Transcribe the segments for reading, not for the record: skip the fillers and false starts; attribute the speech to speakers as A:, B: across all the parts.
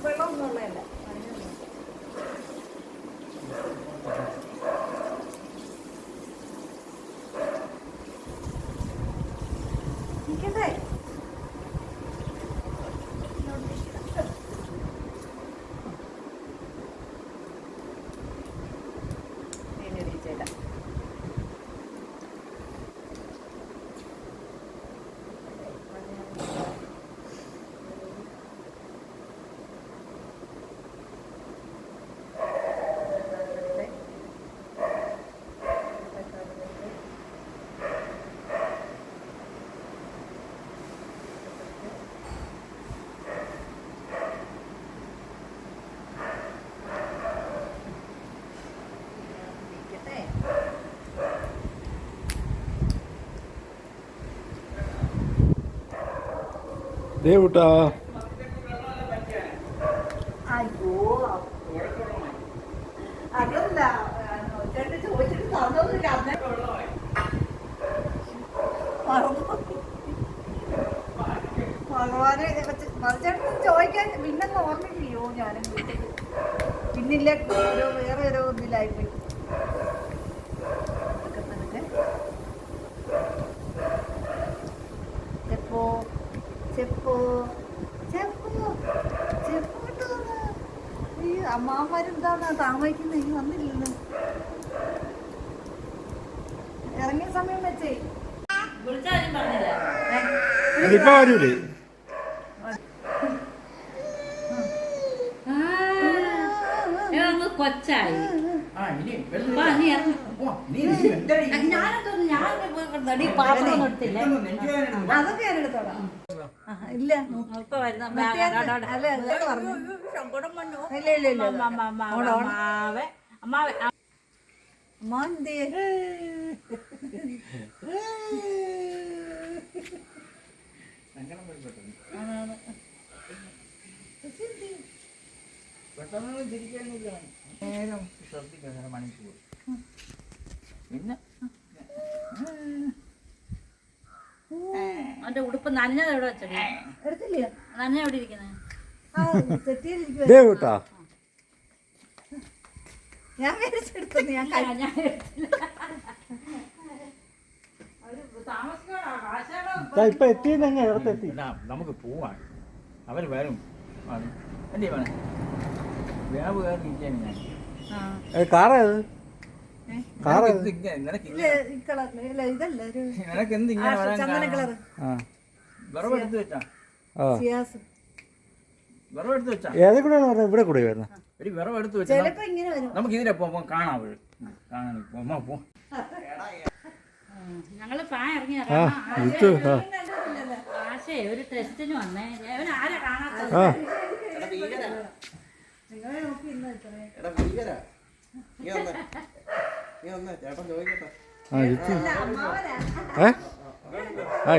A: വെള്ളമൊന്നുമുള്ളതല്ല. നിൽക്കട്ടെ.
B: ദേവൂട്ടാ
A: അയ്യോ അതല്ല ചോദിച്ചിട്ട് തന്നൊന്നുമില്ല. ഭഗവാനെ മറിച്ചേട്ടൻ ചോദിക്കാൻ പിന്നെ ഓർമ്മില്ലയോ ഞാനും പിന്നില്ല വേറെ ഓരോ ഇതിലായിപ്പോയി. ചെപ്പോ ചെപ്പോ ചെപ്പോ ചെപ്പോ കിട്ടുമെന്ന് ഈ അമ്മാവന്മാരെന്താണ് താമസിക്കുന്നത്? ഇനി വന്നില്ലല്ലോ. ഇറങ്ങിയ സമയം വെച്ചേ
B: ഇപ്പൊ വരൂലേ?
C: കൊച്ചായി
A: അതൊക്കെ ഞാൻ എടുത്തോളാം. ഇല്ല
D: നേരം ശ്രദ്ധിക്കണം മണിക്കൂർ. പിന്നെ
C: അവന്റെ ഉടുപ്പ് നനഞ്ഞത് എവിടെ വെച്ചടി?
A: എടുത്തില്ല.
C: നനഞ്ഞ എവിടെ ഇരിക്കുന്നത്?
B: ദേവൂട്ടാ
A: ഞാൻ മേടിച്ചെടുത്തു. ഞാൻ
B: ഇപ്പൊ എത്തിയെന്നെ ഇടത്തെത്തി.
D: നമുക്ക് പോവാൻ അവർ വരും. അല്ലേ വേണം വേവ് കയറി ഇരിക്കാൻ ഞാൻ
B: കാറേത് കാറ്
D: നിനക്ക് എന്ത് ഇങ്ങനെ വരാൻ വിറവെടുത്ത് വെച്ചാ വിറവെടുത്ത് വെച്ചാ
B: ഏതെ കൂടെ പറഞ്ഞ ഇവിടെ കൂടെ വരുന്ന
D: ഒരു വിറവെടുത്ത് വെച്ചാ നമുക്ക് ഇതിലെ പോകുമ്പോ കാണാം. കാണാൻ പോ.
C: ഞങ്ങള് ഇറങ്ങി ആശേ ഒരു ടെസ്റ്റിന് വന്നേ. ആരാ കാണാത്ത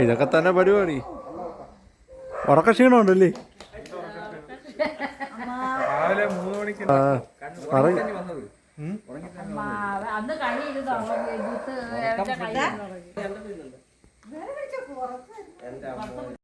B: ഇതൊക്കെ തന്നെ പരിപാടി. ഉറക്ക ക്ഷീണമുണ്ടല്ലേ?
D: രാവിലെ 3 മണിക്ക്
C: അന്ന് കഴിയിരുന്നു.